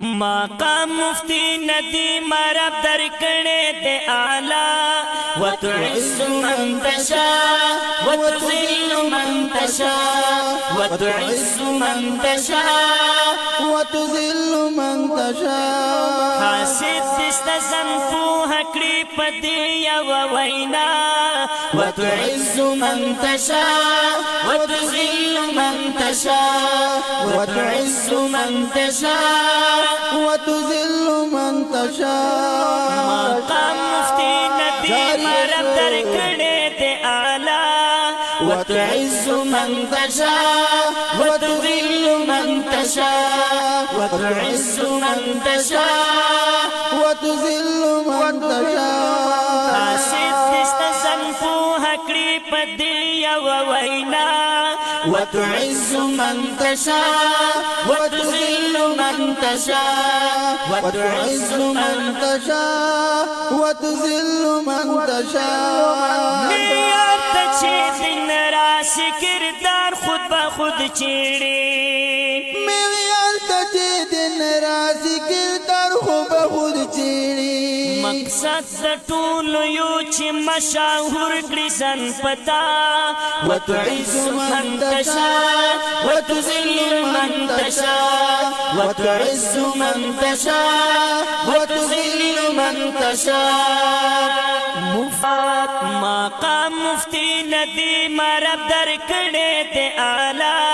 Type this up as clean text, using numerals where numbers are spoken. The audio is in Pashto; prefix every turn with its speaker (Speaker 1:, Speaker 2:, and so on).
Speaker 1: مقام مفتی ندی مرب در کڑے دے آلہ وتعز من تشاء وتذل من تشاء وتعز من تشاء
Speaker 2: وتذل من تشاء
Speaker 1: حاسد دست زنفو حکڑی پدی و وینا وتعز من تشاء وتذل من تشاء وتعز من تشاء
Speaker 2: وتذل من تشاء
Speaker 1: مقام مفتی ندی مرب در کڑے دے آلہ وتعز من تشاء وتذل من تشاء وتعز من تشاء
Speaker 2: وتذل من تشاء
Speaker 1: حاسد دست زنفو حکڑی پدی و وینا وتعز من تشاء وتذل من تشاء وتعز من
Speaker 2: تشاء وتذل من تشاء
Speaker 1: یار تچے دن راسی کردار خود بخود چیڑی
Speaker 2: معیار تچے دن راسی کردار خود بخود چیڑی
Speaker 1: مقصد د ټول یو چې مشهور کړي سن پتا وتعز من تشاء وتذل من تشاء وتعز من تشاء وتذل من تشاء مفات مقام مفتی ندی مرب در کړه ته اعلی